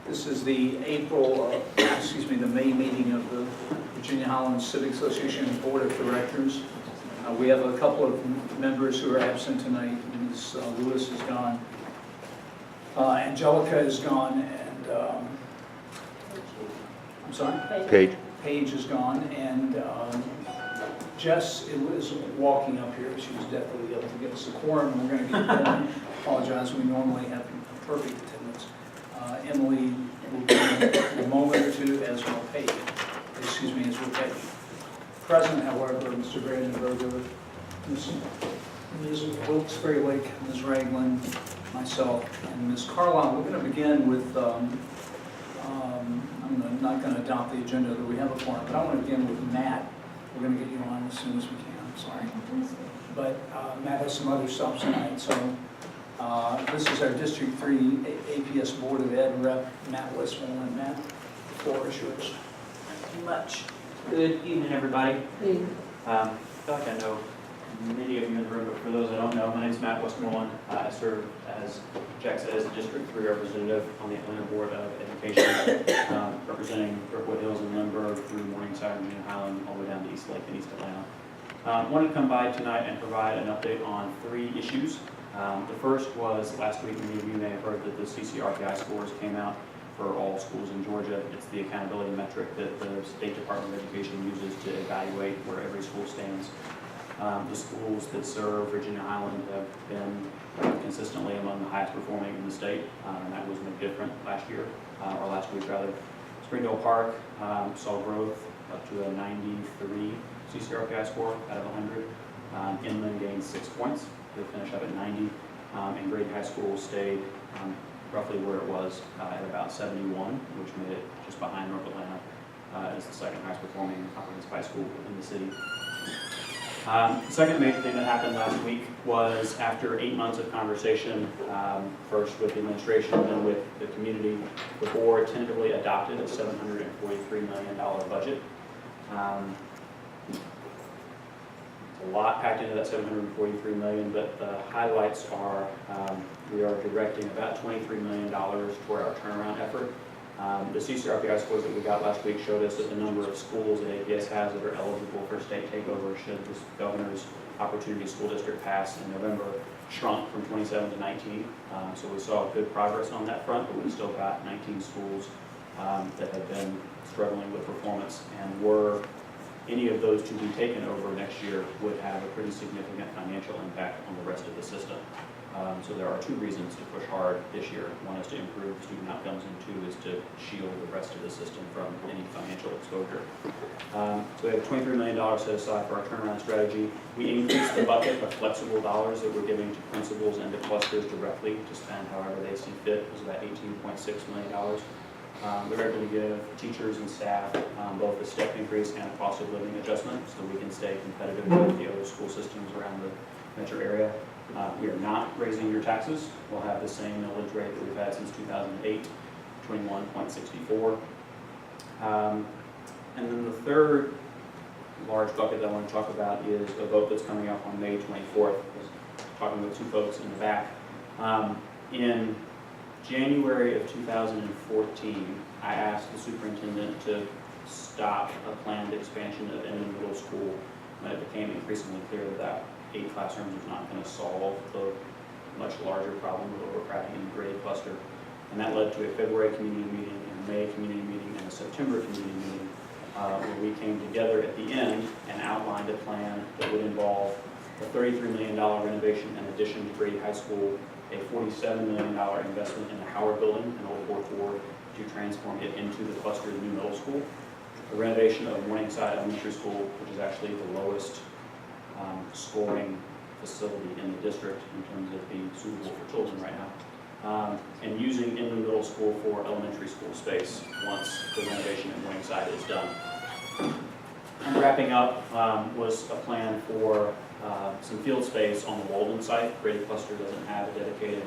This is the the May meeting of the Virginia-Highland Civic Association Board of Directors. We have a couple of members who are absent tonight. Ms. Lewis is gone. Angelica is gone, and I'm sorry? Paige is gone, and Jess was walking up here. She was definitely able to get us a quorum, and we're going to get going. Apologize, we normally have perfect attendance. Emily will be in a moment or two, as will Paige. As will Paige. Present, however, Mr. Brandenberger, Ms. Wilkes-Barre Lake, Ms. Ragland, myself, and Ms. Carlisle. We're going to begin with, I'm not going to adopt the agenda that we have a quorum, but I want to begin with Matt. We're going to get you on as soon as we can, I'm sorry. But Matt has some other stops tonight, so this is our District 3 APS Board of Ed Rep, Matt Westmoreland. Matt, the floor is yours. Thank you much. Good evening, everybody. I feel like I know many of you in the room, but for those I don't know, my name is Matt Westmoreland. I serve, as Jack said, as a District 3 representative on the Atlanta Board of Education, representing Brookwood Hills and Lindbergh through Morningside and Virginia-Highland, all the way down to East Lake and East Atlanta. Wanted to come by tonight and provide an update on 3 issues. The first was last week, many of you may have heard that the CCRPI scores came out for all schools in Georgia. It's the accountability metric that the State Department of Education uses to evaluate where every school stands. The schools that serve Virginia-Highland have been consistently among the highest performing in the state, and that was no different last year, or last week rather. Springdale Park saw growth up to a 93 CCRPI score out of 100. Inland gained 6 points to finish up at 90, and Grady High School stayed roughly where it was at about 71, which made it just behind North Atlanta as the second highest performing comprehensive high school in the city. The second major thing that happened last week was after 8 months of conversation, first with the administration and then with the community, the board tentatively adopted a $743 million budget. A lot packed into that $743 million, but the highlights are we are directing about $23 million toward our turnaround effort. The CCRPI scores that we got last week showed us that the number of schools that APS has that are eligible for state takeover should this governor's opportunity school district pass in November shrunk from 27 to 19. So we saw good progress on that front, but we've still got 19 schools that have been struggling with performance, and were any of those to be taken over next year would have a pretty significant financial impact on the rest of the system. So there are 2 reasons to push hard this year. One is to improve student outcomes, and 2 is to shield the rest of the system from any financial exposure. So we have $23 million set aside for our turnaround strategy. We increased the bucket of flexible dollars that we're giving to principals and to clusters directly to spend however they see fit. It was about $18.6 million. We're able to give teachers and staff both a step increase and a cost of living adjustment so we can stay competitive with the other school systems around the metro area. We are not raising your taxes. We'll have the same millage rate that we've had since 2008, 21.64. And then the third large bucket that I want to talk about is a vote that's coming up on May 24th. I was talking with 2 folks in the back. In January of 2014, I asked the superintendent to stop a planned expansion of Inman Middle School when it became increasingly clear that 8 classrooms was not going to solve the much larger problem of overcrowding in the grade cluster. And that led to a February community meeting, a May community meeting, and a September community meeting where we came together at the end and outlined a plan that would involve a $33 million renovation in addition to Grady High School, a $47 million investment in the Howard Building in Old Fourth Ward to transform it into the cluster's new middle school, a renovation of Morningside Elementary School, which is actually the lowest scoring facility in the district in terms of being suitable for children right now, and using Inman Middle School for elementary school space once the renovation at Morningside is done. And wrapping up was a plan for some field space on the Walden site. Grady Cluster doesn't have a dedicated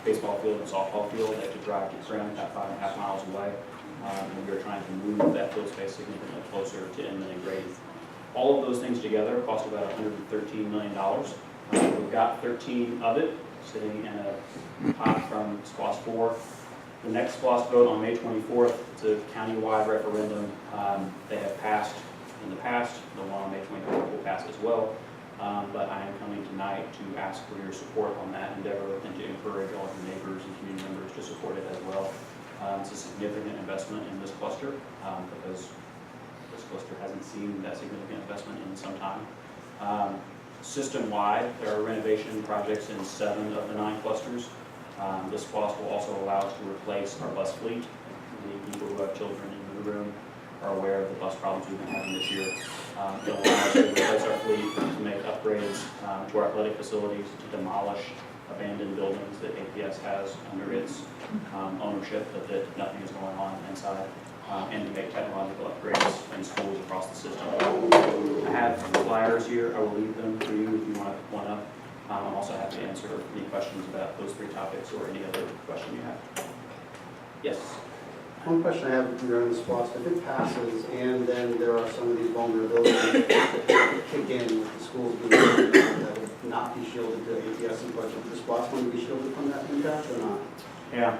baseball field and softball field. They have to drive to Trim, about 5.5 miles away. And we are trying to move that field space significantly closer to Inman and Grady. All of those things together cost about $113 million. We've got 13 of it sitting in a pot from SPLOST 4. The next SPLOST vote on May 24th, it's a county-wide referendum. They have passed in the past. The one on May 24th will pass as well. But I am coming tonight to ask for your support on that endeavor and to encourage all of your neighbors and community members to support it as well. It's a significant investment in this cluster because this cluster hasn't seen that significant investment in some time. System-wide, there are renovation projects in 7 of the 9 clusters. This SPLOST will also allow us to replace our bus fleet. The people who have children in the room are aware of the bus problems we've been having this year. It'll allow us to replace our fleet, to make upgrades to our athletic facilities, to demolish abandoned buildings that APS has under its ownership, but that nothing is going on inside, and to make technological upgrades in schools across the system. I have flyers here. I will leave them for you if you want to pick one up. I'm also happy to answer any questions about those 3 topics or any other question you have. Yes? One question I have regarding the SPLOST, if it passes and then there are some of these vulnerabilities that kick in with the schools being that would not be shielded to APS and budget, the SPLOST going to be shielded from that impact or not? Yeah.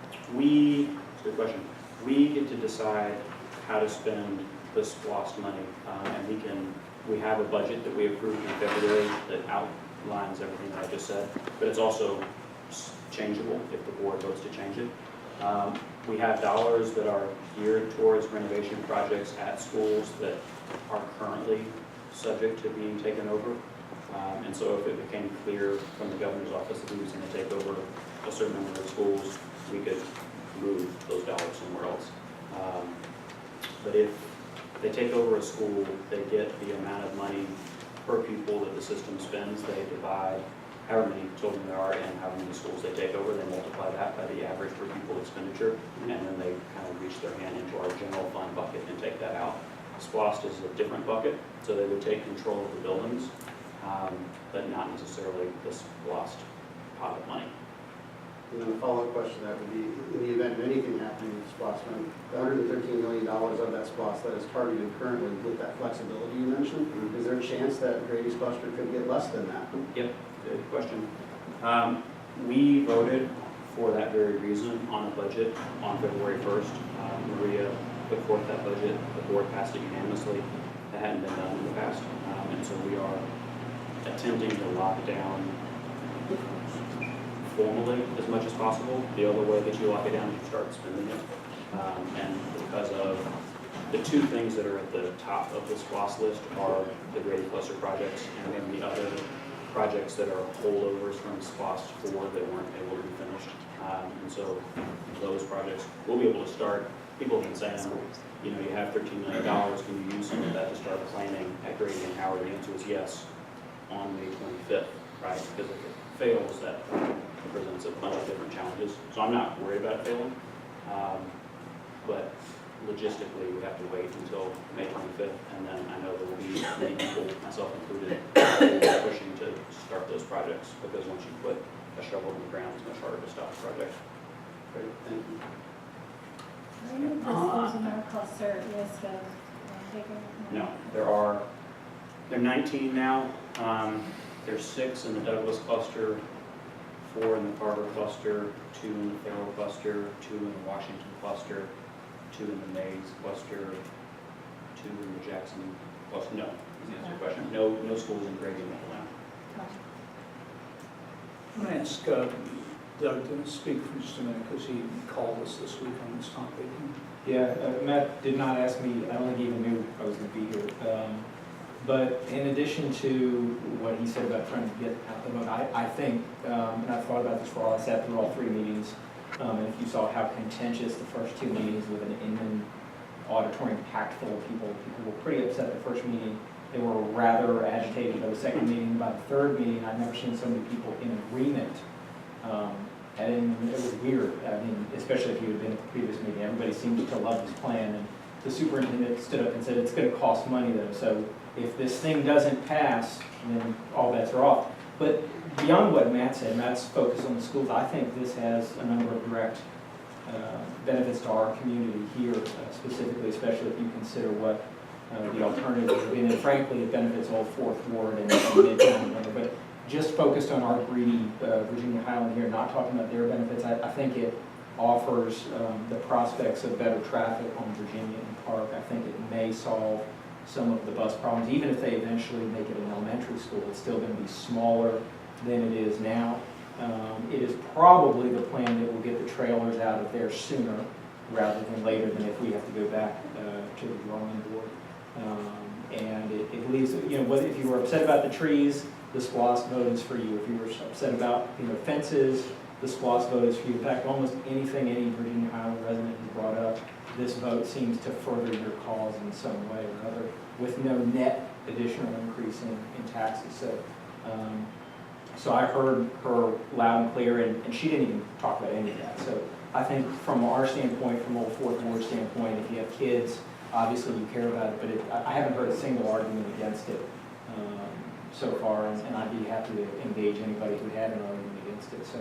That's a good question. We get to decide how to spend the SPLOST money, and we have a budget that we approved in February that outlines everything that I just said, but it's also changeable if the board votes to change it. We have dollars that are geared towards renovation projects at schools that are currently subject to being taken over. And so if it became clear from the governor's office that he was going to take over a certain number of schools, we could move those dollars somewhere else. But if they take over a school, they get the amount of money per pupil that the system spends. They divide however many children there are and how many schools they take over. They multiply that by the average per pupil expenditure, and then they kind of reach their hand into our general fund bucket and take that out. SPLOST is a different bucket, so they would take control of the buildings, but not necessarily the SPLOST pot of money. And then a follow-up question that would be, in the event of anything happening with SPLOST, the $113 million of that SPLOST that is targeted currently with that flexibility you mentioned, is there a chance that Grady's cluster could get less than that? Yep, good question. We voted for that very reason on a budget on February 1st. Maria put forth that budget. The board passed it unanimously. That hadn't been done in the past. And so we are attempting to lock down formally as much as possible. The other way that you lock it down is you start spending it. And because of the 2 things that are at the top of this SPLOST list are the Grady cluster projects and then the other projects that are holdovers from SPLOST 4 that weren't able to be finished. And so those projects we'll be able to start. People have been saying, you know, you have $13 million, can you use some of that to start planning at Grady and Howard? The answer is yes on May 25th, right? Because if it fails, that presents a bunch of different challenges. So I'm not worried about it failing, but logistically we have to wait until May 25th, and then I know there will be many people, myself included, pushing to start those projects, because once you put a shovel in the ground, it's much harder to stop the project. Great, thank you. Are any of the schools in our cluster at risk of bigger? No, there are 19 now. There's 6 in the Douglas cluster, 4 in the Carter cluster, 2 in the Farrell cluster, 2 in the Washington cluster, 2 in the Mays cluster, 2 in the Jackson cluster. No, is the answer to your question. No schools in Grady and Middletown. I'm going to ask Doug to speak for just a minute, because he called us this week on this topic. Yeah, Matt did not ask me, I don't think he even knew I was going to be here. But in addition to what he said about trying to get out the vote, I think, and I've thought about this for a while, I sat through all 3 meetings, and if you saw how contentious the first 2 meetings with an Inman auditorium packed full of people were pretty upset at the first meeting. They were rather agitated by the second meeting. By the third meeting, I've never seen so many people in agreement. And it was weird. I mean, especially if you had been at the previous meeting, everybody seemed to love this plan. And the superintendent stood up and said, it's going to cost money though. So if this thing doesn't pass, then all bets are off. But beyond what Matt said, Matt's focus on the schools, I think this has a number of direct benefits to our community here, specifically, especially if you consider what the alternatives have been. And frankly, it benefits Old Fourth Ward and Midtown. But just focused on our greedy Virginia-Highland here, not talking about their benefits, I think it offers the prospects of better traffic on Virginia and Park. I think it may solve some of the bus problems. Even if they eventually make it an elementary school, it's still going to be smaller than it is now. It is probably the plan that will get the trailers out of there sooner rather than later than if we have to go back to the drawing board. And it leaves, whether if you were upset about the trees, the SPLOST vote is for you. If you were upset about fences, the SPLOST vote is for you. In fact, almost anything any Virginia-Highland resident has brought up, this vote seems to further your cause in some way or other with no net additional increase in taxes. So I heard her loud and clear, and she didn't even talk about any of that. So I think from our standpoint, from Old Fourth Ward standpoint, if you have kids, obviously you care about it, but I haven't heard a single argument against it so far, and I'd be happy to engage anybody who had an argument against it. So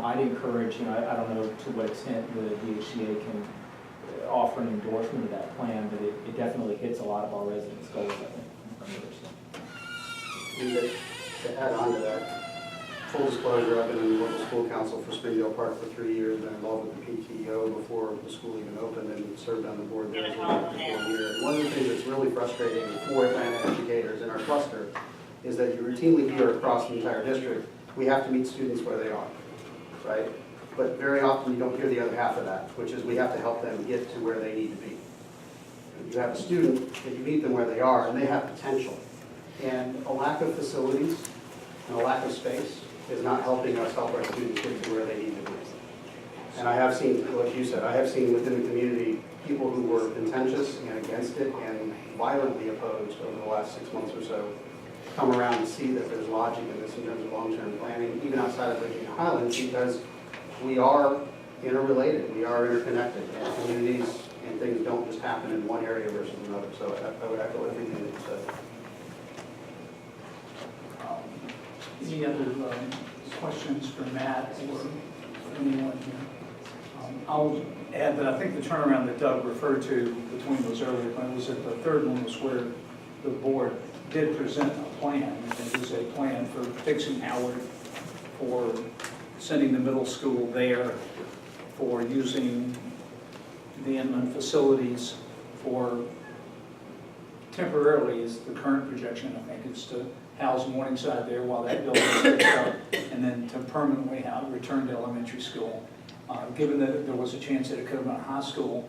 I'd encourage, I don't know to what extent the VHCA can offer an endorsement of that plan, but it definitely hits a lot of our residents' goals, I think. And to add on to that, full disclosure, I've been in the local school council for Springdale Park for 3 years, been involved with the PTO before the school even opened, and served on the board there as well for 4 years. One of the things that's really frustrating for Atlanta educators in our cluster is that you routinely hear across the entire district, we have to meet students where they are, right? But very often you don't hear the other half of that, which is we have to help them get to where they need to be. You have a student, that you meet them where they are, and they have potential. And a lack of facilities and a lack of space is not helping us help our students get to where they need to be. And I have seen, like you said, I have seen within the community people who were contentious and against it and violently opposed over the last 6 months or so come around to see that there's logic in this in terms of long-term planning, even outside of Virginia-Highland, because we are interrelated, we are interconnected, and communities and things don't just happen in one area versus another. So I would echo everything that you said. Any other questions for Matt or anyone here? I'll add that I think the turnaround that Doug referred to between those earlier plans was that the third one was where the board did present a plan. It was a plan for fixing Howard, for sending the middle school there, for using the inland facilities, for temporarily is the current projection, I think, is to house Morningside there while that building is fixed up, and then to permanently return to elementary school. Given that there was a chance that it could have been a high school,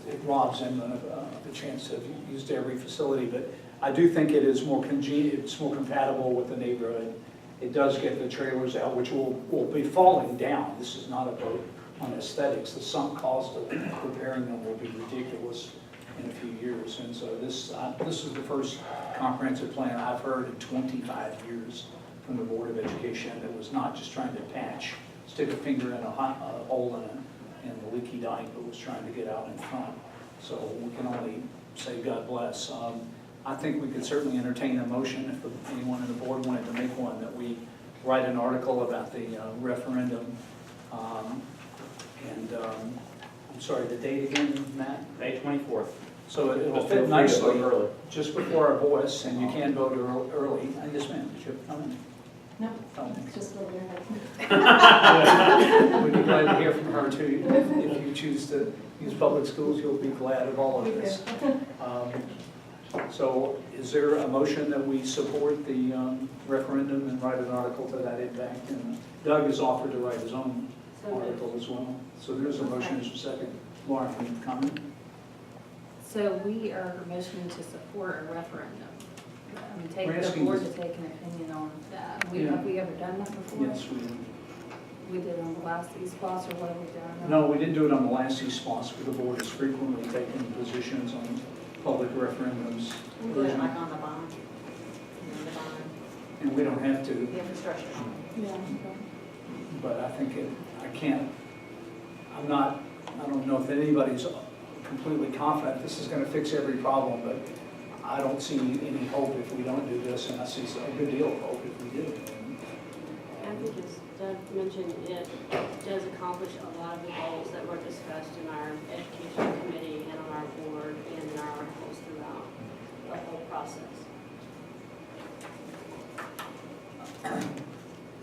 it robs them of the chance to have used every facility. But I do think it is more congenial, it's more compatible with the neighborhood. It does get the trailers out, which will be falling down. This is not a vote on aesthetics. The sunk cost of repairing them will be ridiculous in a few years. And so this is the first comprehensive plan I've heard in 25 years from the Board of Education that was not just trying to stick a finger in a hole in the leaky dike, but was trying to get out in front. So we can only say God bless. I think we could certainly entertain a motion if anyone on the board wanted to make one, that we write an article about the referendum. I'm sorry, the date again, Matt? May 24th. So it'll But feel fit free to nicely vote early. just before our voice, and you can vote early. Yes, ma'am, did you have a comment? No, Oh. it's just over your head. We'd be glad to hear from her too. If you choose to use public schools, you'll be glad of all of this. So is there a motion that we support the referendum and write an article to that impact? And Doug has offered to write his own article as well. So there's a motion, there's a second. Lauren, can you comment? So we are motioning to support a referendum. Take We're the asking board to this- take an opinion on that. Yeah. Have we ever done that before? Yes, we did. We did on the last SPLOST, or what have we done? No, we didn't do it on the last SPLOST, but the board has frequently taken positions on public referendums. We do it like on the bond, the bond, And we don't have to, the infrastructure. Yeah. but I think I don't know if anybody's completely confident this is going to fix every problem, but I don't see any hope if we don't do this, and I see a good deal of hope if we do. I think as Doug mentioned, it does accomplish a lot of the goals that were discussed in our education committee and on our board and in our articles throughout the whole process.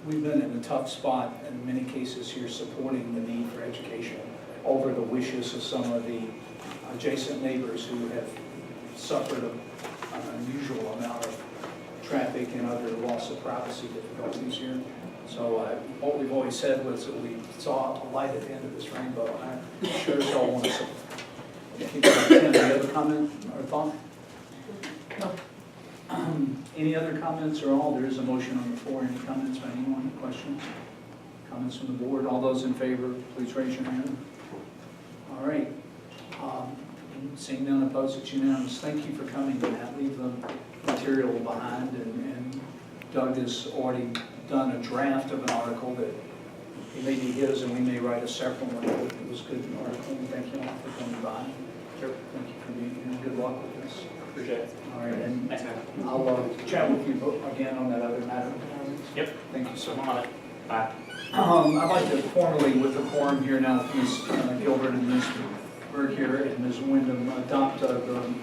we've been in a tough spot in many cases here supporting the need for education over the wishes of some of the adjacent neighbors who have suffered an unusual amount of traffic and other loss of privacy difficulties here. So what we've always said was that we saw a light at the end of this rainbow. I'm sure you all want to support. Any other comment or thought? No. Any other comments or all? There is a motion on the floor. Any comments by anyone? Questions? Comments from the board? All those in favor, please raise your hand. All right. Seeing none opposed, it's unanimous. Thank you for coming, Matt. Leave the material behind, and Doug has already done a draft of an article that it may be his, and we may write a separate one. It was a good article, and thank you all for coming by. Sure. Thank you for being here, and good luck with this. Appreciate it. All right, and Thanks, man. I'll chat with you again on that other matter. Yep. Thank you so I'm much. on it. Bye. I'd like to formally, with the quorum here now, Ms. Gilbert and Ms. Berg here and Ms. Wyndham, adopt the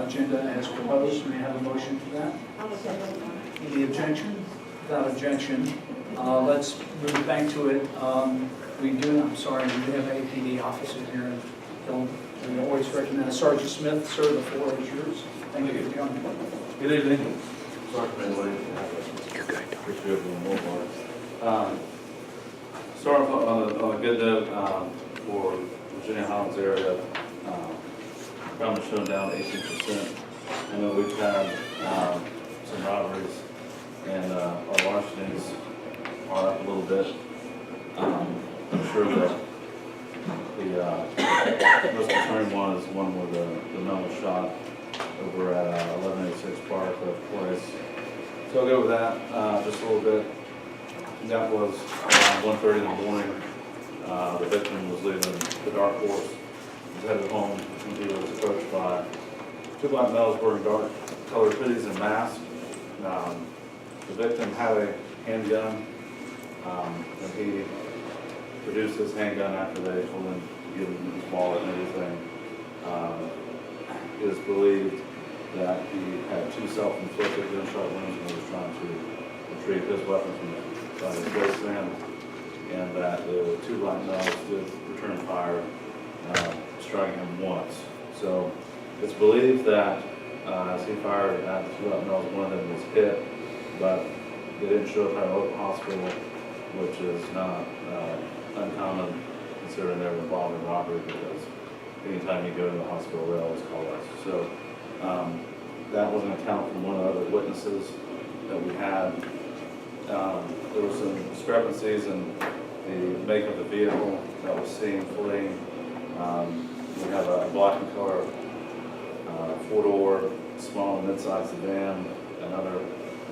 agenda as proposed. May I have a motion for that? Any objection? Without objection, let's move back to it. I'm sorry, we do have APD officers here. We always recognize Sergeant Smith. Sir, the floor is yours. Thank you for coming. Good evening. Sergeant Lane. Appreciate it more. Starting off on a good note for Virginia-Highlands area, crime is showing down 18%. I know we've had some robberies, and our larcenies are up a little bit. I'm sure that the most concerning one is one with the mental shot over at 1186 Park Place. So I'll go over that just a little bit. That was around 1:30 in the morning. The victim was leaving the dark horse. He was headed home when he was approached by two black males wearing dark colored hoodies and masks. The victim had a handgun, and he produced his handgun after they told him to give him his wallet and everything. It is believed that he had two self-inflicted gunshot wounds when he was trying to retrieve his weapon from his waistband, and that the two black males did return fire, striking him once. So it's believed that as he fired at the two black males, one of them was hit, but they didn't show up at a local hospital, which is not uncommon considering they were involved in robbery, because anytime you go to the hospital, they always call us. So that was an account from one of the other witnesses that we had. There were some discrepancies in the make of the vehicle that was seen fleeing. We have a black and color four-door small and mid-sized sedan. Another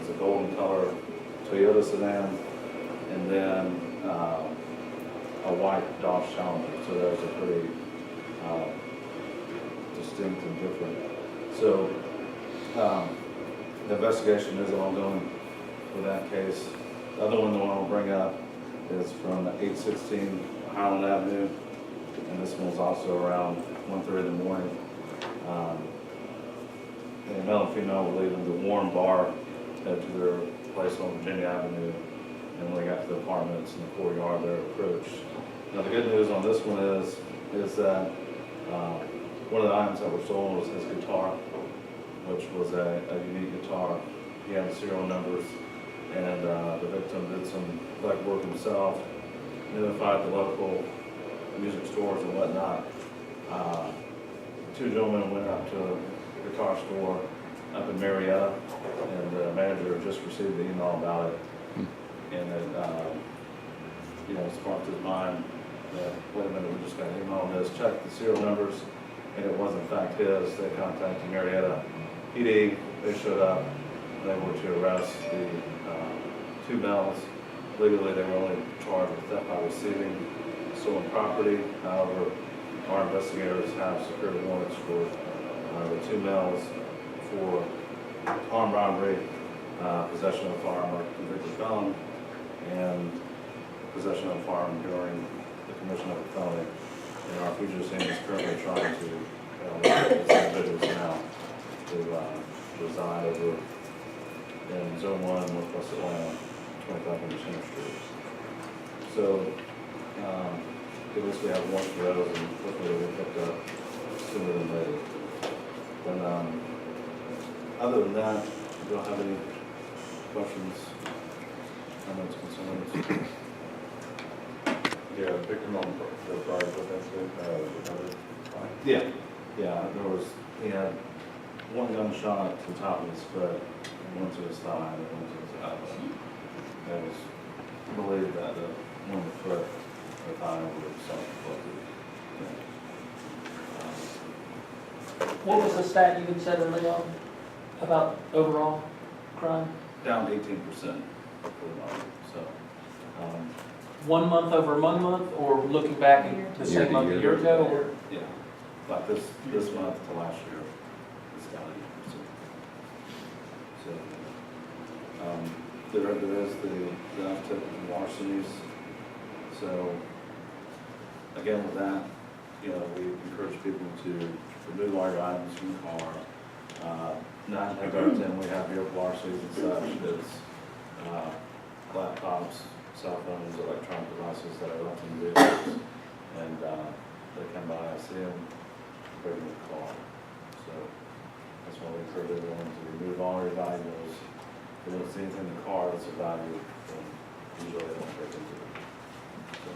is a golden color Toyota sedan, and then a white Dodge Challenger. So those are pretty distinct and different. So the investigation is ongoing for that case. The other one, the one I'll bring up, is from 816 Highland Avenue, and this one was also around 1:30 in the morning. A male and female were leaving the Warm Bar to their place on Virginia Avenue, and when they got to the apartments in the courtyard, they were approached. Now the good news on this one is that one of the items that were stolen was his guitar, which was a unique guitar. He had the serial numbers, and the victim did some legwork himself, notified the local music stores and whatnot. Two gentlemen went up to a guitar store up in Marietta, and the manager just received the email about it, and it sparked his mind that, wait a minute, we just got an email on this, checked the serial numbers, and it was in fact his. They contacted Marietta PD, they showed up, and they were to arrest the two males. Legally, they were only charged with theft by receiving stolen property. However, our investigators have secured warrants for the two males for armed robbery, possession of a firearm or convicted felon, and possession of a firearm during the commission of a felony. And our fugitive team is currently trying to these individuals now to reside over in Zone 1, Northwest Atlanta, 2500 Center Street. So, at least we have one of those, and hopefully we'll pick up sooner than later. And other than that, do you have any questions, comments, concerns? Yeah, victim on the prior potentially, Yeah. Yeah, he had one gunshot to the top of his foot, one to his thigh, and one to his elbow. It was believed that the one on the foot or thigh would have self-inflicted. What was the stat you had said earlier on about overall crime? Down 18% for the month, so. 1 month over 1 month, or looking back at the same month a year ago, or? Yeah, like this month to last year, it's down 18%. So, there is the uptick in larcenies. So, again, with that, we encourage people to remove all your items from the car. 9 times out of 10, we have here larcenies and such, it's laptops, cell phones, electronic devices that are left in vehicles, and they come by, I see them, bring them in the car. So that's why we encourage everyone to remove all your valuables. If they don't see anything in the car that's of value, then usually they don't break into it. So.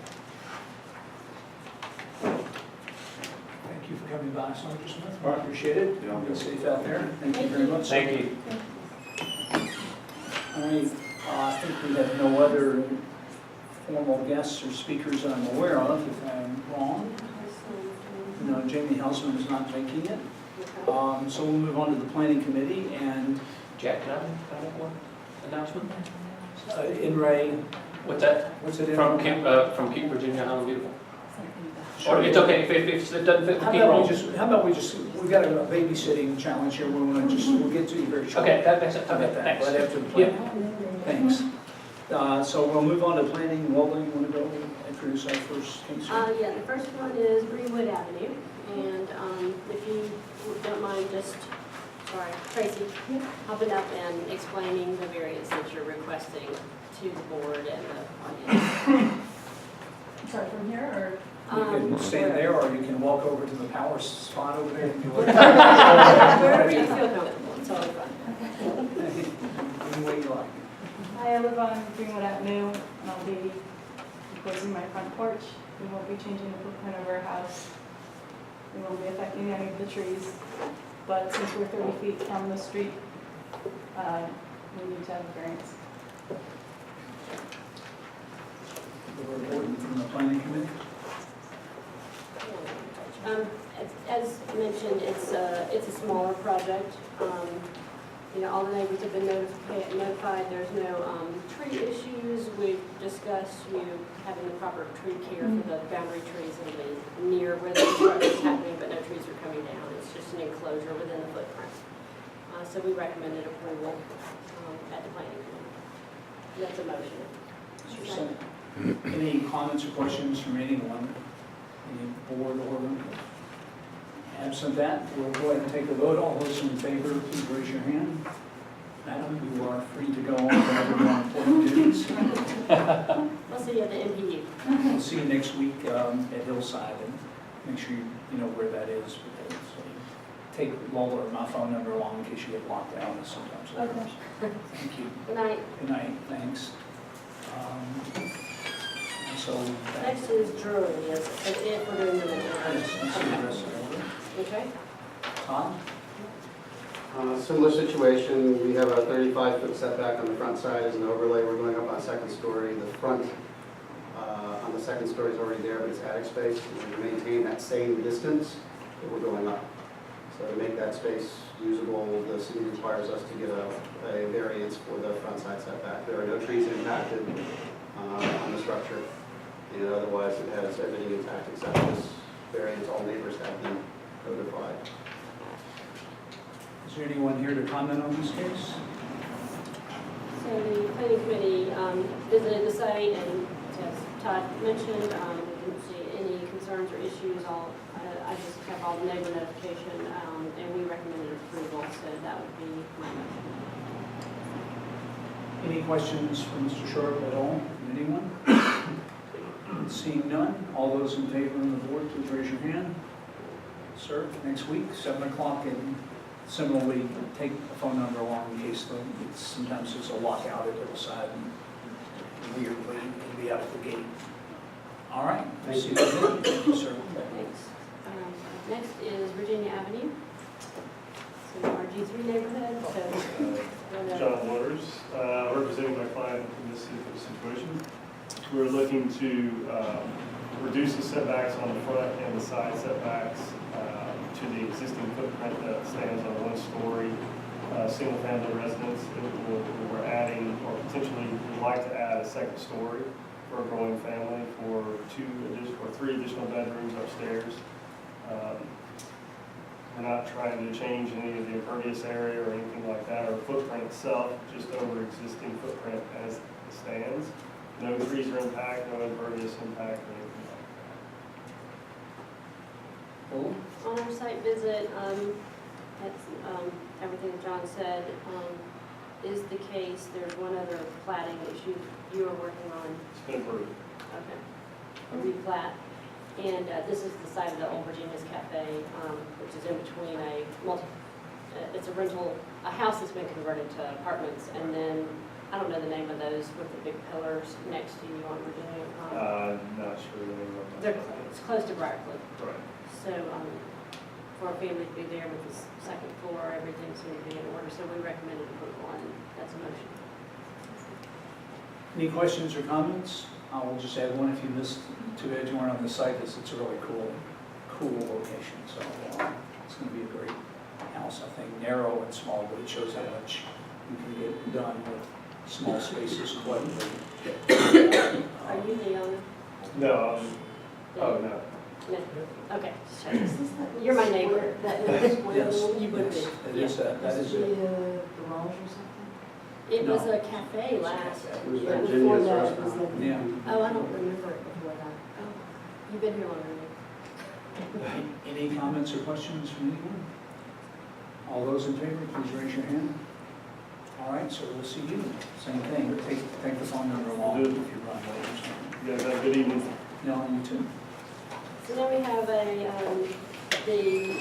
Thank you for coming by, Sergeant Smith. I appreciate it. Yeah. Be safe out there. Thank you very much. Thank you. All right, I think we have no other formal guests or speakers that I'm aware of, if I'm wrong. No, Jamie Helsman is not making it. So we'll move on to the planning committee, and Jack, can I have one announcement? in Ray, What's that? what's it in? From Keep Virginia-Highland Beautiful. Or it's okay, if it doesn't fit the How Keep about wrong. we just, we got a babysitting challenge here, we'll get to you very shortly. Okay, that's it, How about okay, that, thanks. right after the plan? Thanks. So we'll move on to planning. Waldo, you want to go introduce our first case? Yeah, the first one is Greenwood Avenue, and if you don't mind just, Tracy, hopping up and explaining the variance that you're requesting to the board and the audience. Sorry, from here, You can stand there, or you can walk over to the power spot over there. If you like. Wherever you feel comfortable, it's all fine. Any way you like. Hi, I live on Greenwood Avenue, and I'll be closing my front porch. We won't be changing the footprint of our house. We won't be affecting any of the trees. But since we're 30 feet from the street, we need to have a variance. The report from the planning committee. As mentioned, it's a smaller project. All the neighbors have been notified. There's no tree issues. We've discussed having the proper tree care for the boundary trees that have been near where the construction is happening, but no trees are coming down. It's just an enclosure within the footprint. So we recommended approval at the planning committee. That's a motion. Mr. Senate. Any comments or questions from anyone? Any board or absent that, we'll go ahead and take a vote. All those in favor, please raise your hand. Madam, you are free to go on whatever your important duties. We'll see you at the MPU. We'll see you next week at Hillside, and make sure you know where that is. So take Lola or my phone number along in case you get locked out sometimes. Okay. Thank you. Good night. Good night. Thanks. So Next is Drury, if we're doing the yes, let's see the rest of the order. Okay. Tom? Similar situation, we have a 35-foot setback on the front side as an overlay. We're going up on second story. The front on the second story is already there, but it's attic space. And we maintain that same distance, but we're going up. So to make that space usable, the city requires us to get a variance for the front side setback. There are no trees impacted on the structure, and otherwise it has everything intact except this variance. All neighbors have been notified. Is there anyone here to comment on this case? So the planning committee visited the site, and as Todd mentioned, we didn't see any concerns or issues. I just kept all the neighbor notification, and we recommended approval, so that would be my motion. Any questions for Mr. Sharp at all, from anyone? Seeing none, all those in favor on the board, please raise your hand. Sir, next week, 7 o'clock, and similarly, take a phone number along in case sometimes there's a lockout at the other side and weirdly you'll be out of the gate. All right. Thank you. Thank you, sir. Thanks. Next is Virginia Avenue. So our G3 neighborhood, so. John Waters, representing my client in this situation. We're looking to reduce the setbacks on the front and the side setbacks to the existing footprint that stands on one-story single-family residence. We're adding, or potentially would like to add, a second story for a growing family for 3 additional bedrooms upstairs. We're not trying to change any of the impervious area or anything like that. Our footprint itself, just over existing footprint as it stands. No trees are impact, no impervious impact or anything like that. On our site visit, that's everything that John said is the case. There's one other platting issue you are working on. It's been approved. Okay. A replat. And this is the site of the Old Virginia's Cafe, which is in between it's a house that's been converted to apartments, and then, I don't know the name of those with the big pillars next to you on Virginia. Not sure the name of It's close to Briarcliff. Right. So, for a family to be there with the second floor, everything seemed to be in order, so we recommended approval, and that's a motion. Any questions or comments? I will just add one, if you missed to Edgewater on the site, it's a really cool location. So it's going to be a great house, I think, narrow and small, but it shows how much you can get done with small spaces collectively. Are you the owner? No, oh, no. No. Okay. You're my neighbor. Yes, You would be. it is that is it. Garage or something? It was No. a cafe last. It was year. Virginia's restaurant. Yeah. Oh, I don't remember it before that. Oh, you've been here longer than me. Any comments or questions from anyone? All those in favor, please raise your hand. All right, so we'll see you. Same thing, take the phone number along if you run late or something. You guys have a good evening. No, you too. So then we have the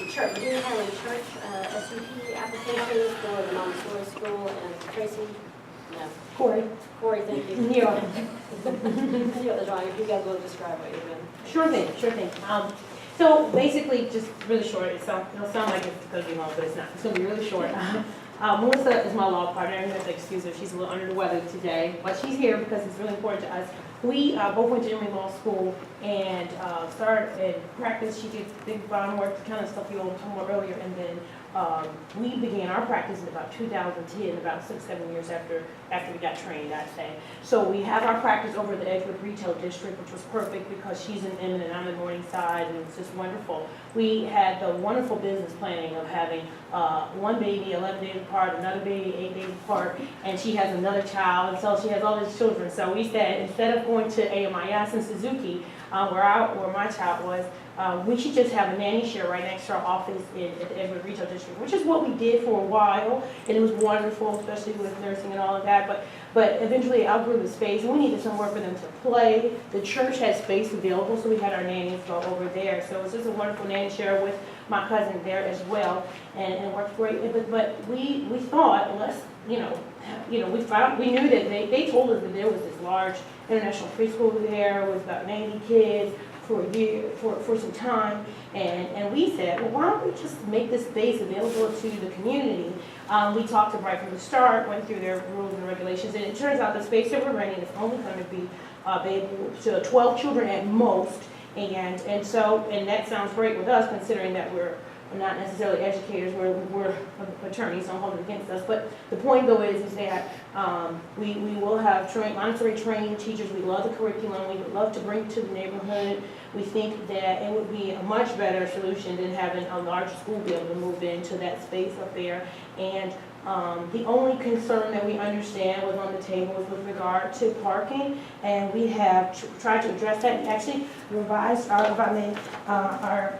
church, Virginia-Highland Church, SUP application for the Montessori school, and Tracy, no, Corey. Corey, thank you. Yeah. You got the drawing, if you guys will describe what you're doing. Sure thing. So basically, just really short, it'll sound like it's going to be long, but it's not. It's going to be really short. Melissa is my law partner. I'm going to excuse her. She's a little under the weather today, but she's here because it's really important to us. We both went to Emory Law School and started in practice. She did big bond work, kind of stuff you all were talking about earlier, and then we began our practice in about 2010, about 6-7 years after we got trained, I'd say. So we have our practice over the Edgewood Retail District, which was perfect because she's in Inman and I'm in Morningside, and it's just wonderful. We had the wonderful business planning of having one baby 11 days apart, another baby 8 days apart, and she has another child, and so she has all these children. So we said, instead of going to AMIS in Suzuki, where my child was, we should just have a nanny share right next to our office at the Edgewood Retail District, which is what we did for a while, and it was wonderful, especially with nursing and all of that, but eventually outgrew the space, and we needed somewhere for them to play. The church had space available, so we had our nannies go over there, so it was just a wonderful nanny share with my cousin there as well, and it worked great, but we thought, we knew that they told us that there was this large international preschool there with about 90 kids, for a year, for some time, and we said, well, why don't we just make this space available to the community? We talked to them right from the start, went through their rules and regulations, and it turns out the space that we're renting is only going to be available to 12 children at most, and that sounds great with us, considering that we're not necessarily educators, we're attorneys, don't hold it against us. But the point though is that we will have Montessori trained teachers. We love the curriculum. We would love to bring it to the neighborhood. We think that it would be a much better solution than having a large school be able to move into that space up there. And the only concern that we understand was on the table was with regard to parking, and we have tried to address that and actually revised our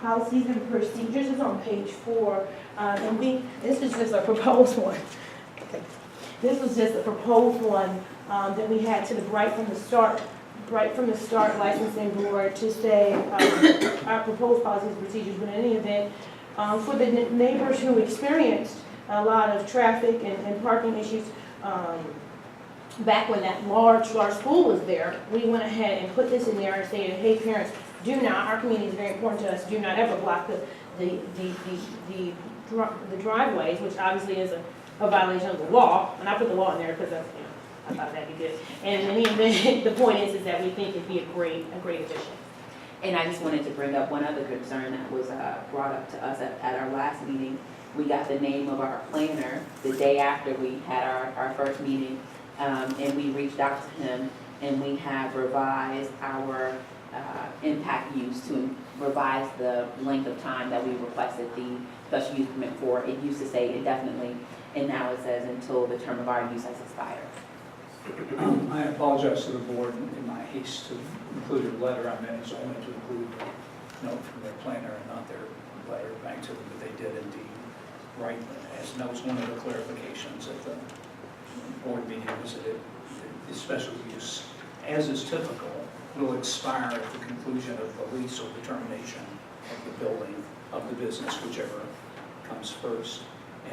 policies and procedures is on page 4, and this is just a proposed one. Okay. This was just a proposed one that we had to the right from the start, licensing board to say our proposed policies and procedures, but in any event, for the neighbors who experienced a lot of traffic and parking issues, back when that large school was there, we went ahead and put this in there and said, hey, parents, do not, our community is very important to us, do not ever block the driveways, which obviously is a violation of the law, and I put the law in there because that's, I thought that'd be good. And in any event, the point is that we think it'd be a great addition. And I just wanted to bring up one other concern that was brought up to us at our last meeting. We got the name of our planner the day after we had our first meeting, and we reached out to him, and we have revised our impact use to revise the length of time that we requested the special use permit for. It used to say indefinitely, and now it says until the term of our use has expired. I apologize to the board in my haste to include a letter. I meant only to include a note from their planner and not their letter back to them, but they did indeed write. And that was one of the clarifications at the board meeting, was that the special use, as is typical, will expire at the conclusion of the lease or the termination of the building of the business, whichever comes first.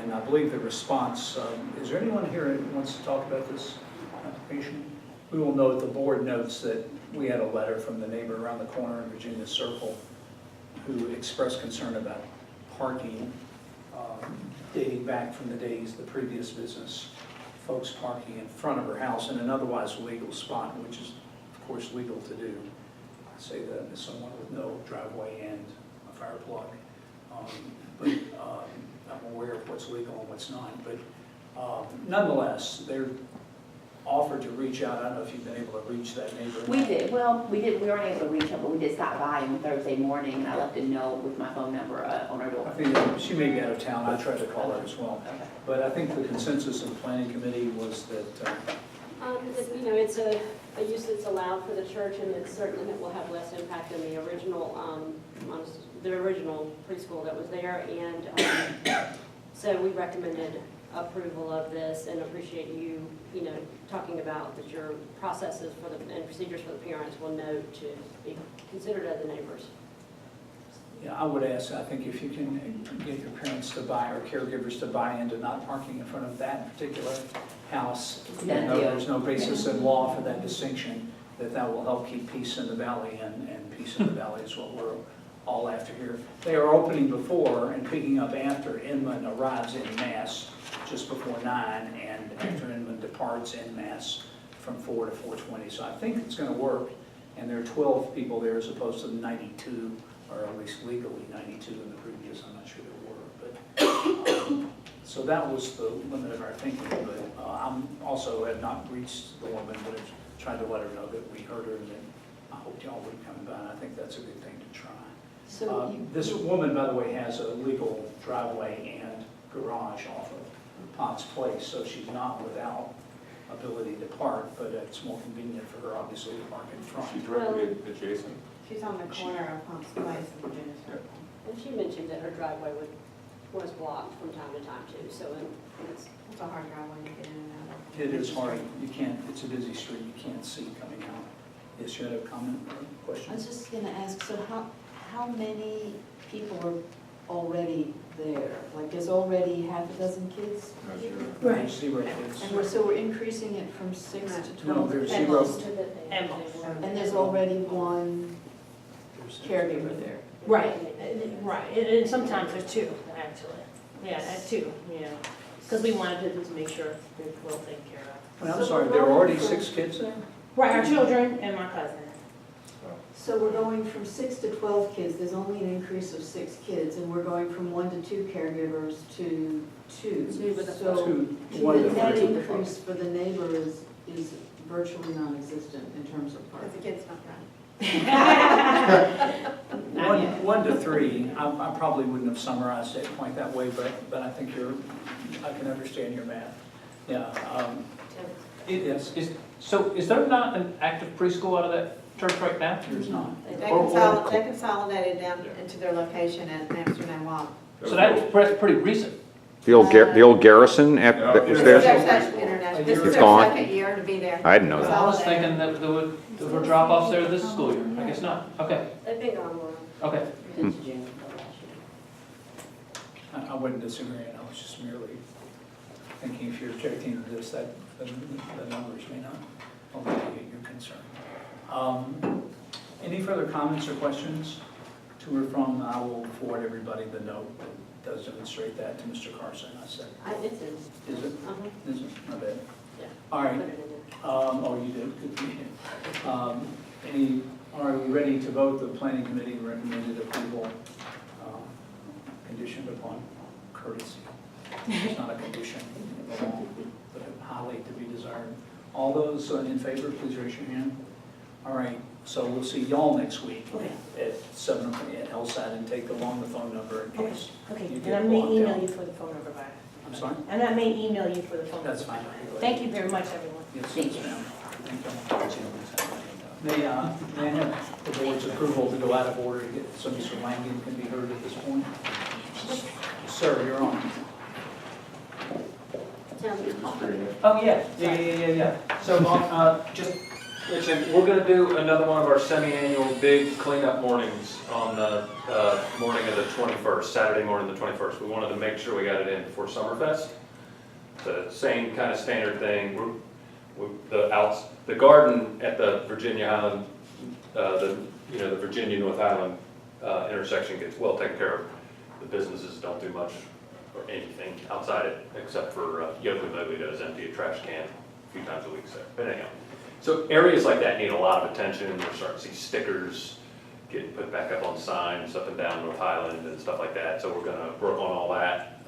And I believe the response, is there anyone here who wants to talk about this application? We will note, the board notes that we had a letter from the neighbor around the corner in Virginia Circle who expressed concern about parking dating back from the days of the previous business, folks parking in front of her house in an otherwise legal spot, which is of course legal to do. I say that as someone with no driveway and a fire plug, but I'm aware of what's legal and what's not. But nonetheless, they're offered to reach out. I don't know if you've been able to reach that neighbor. We did. Well, we weren't able to reach her, but we did stop by on Thursday morning, and I left a note with my phone number on her door. I think she may be out of town. I tried to call her as well. Okay. But I think the consensus of the planning committee was that you know, it's a use that's allowed for the church, and it's certain it will have less impact than the original preschool that was there, and so we recommended approval of this and appreciate you know, talking about that your processes for and procedures for the parents will note to be considered other neighbors. yeah, I would ask, I think if you can get your parents to buy or caregivers to buy into not parking in front of that particular house, there's no basis in law for that distinction, that will help keep peace in the valley, and peace in the valley is what we're all after here. They are opening before and picking up after Inman arrives in mass just before 9, and after Inman departs in mass from 4 to 4:20. So I think it's going to work, and there are 12 people there as opposed to the 92, or at least legally 92 in the previous. I'm not sure there were, but so that was the limit of our thinking. But I'm also have not reached the woman, but have tried to let her know that we heard her, and that I hope y'all would come by. And I think that's a good thing to try. So this woman, by the way, has a legal driveway and garage off of Potts Place, so she's not without ability to park, but it's more convenient for her, obviously, to park in front. She's directly adjacent. She's on the corner of Ponce Place and Virginia Circle. And she mentioned that her driveway was blocked from time to time too, so it's It's a hard driveway to get in and out of. It is hard. You can't, it's a busy street. You can't see coming out. Yes, you had a comment or a question? I was just gonna ask, so how many people are already there? Like, there's already half a dozen kids? Not sure. Right. There's 0 kids. And we're increasing it from 6 to 12? No, there's At 0. most. And there's already one caregiver there? Right, and sometimes there's two, actually. Yeah, two, yeah. Because we wanted to just make sure they're well taken care of. Well, I'm sorry, there are already 6 kids there? Right, our children and my cousin. So we're going from 6 to 12 kids, there's only an increase of 6 kids, and we're going from 1 to 2 caregivers to 2. So the net increase for the neighbor is virtually non-existent in terms of parking. Because the kid's not running. 1 to 3, I probably wouldn't have summarized it quite that way, but I think I can understand your math. Yeah, it is. So is there not an active preschool out of that church right now? There's not. They consolidated down into their location at Amsterdam Walk. So that's pretty recent. The old Garrison that was there? There's that This It's is their gone? second year to be there. I didn't know that. I was thinking that there were drop-offs there this school year. I guess not. Okay, They've been gone long. okay. Since June of last year. I wouldn't disagree, I was just merely thinking if you're objecting to this, that the numbers may not alleviate your concern. Any further comments or questions to or from? I will forward everybody the note that does demonstrate that to Mr. Carson, I said. It's in. Is it? Uh-huh. Is it? My bad. Yeah. All right. Put it in there. Oh, you did, good for you. Are we ready to vote? The planning committee recommended approval, conditioned upon courtesy. It's not a condition of the law, but highly to be desired. All those in favor, please raise your hand. All right, so we'll see y'all next week at 7 o'clock at LSAT and take along the phone number in case. Okay, you and get I may blocked email out. you for the phone number back. I'm sorry? And I may email you for the phone number. That's fine. Thank you very much, everyone. Yes, Thank yes, you. ma'am. Thank you. May I have the board's approval to go out of order, so Mr. Langen can be heard at this point? Sir, you're on. Tell me. Oh, yeah. So, just, listen, we're gonna do another one of our semi-annual big cleanup mornings on the morning of the 21st, Saturday morning of the 21st. We wanted to make sure we got it in before Summerfest. The same kind of standard thing. The garden at the Virginia-Highland, the Virginia-North-Highland intersection gets well taken care of. The businesses don't do much or anything outside it, except for Yoakley Mobley does empty a trash can a few times a week. But anyhow, so areas like that need a lot of attention. We're starting to see stickers getting put back up on signs up and down North Highland and stuff like that. So we're gonna work on all that.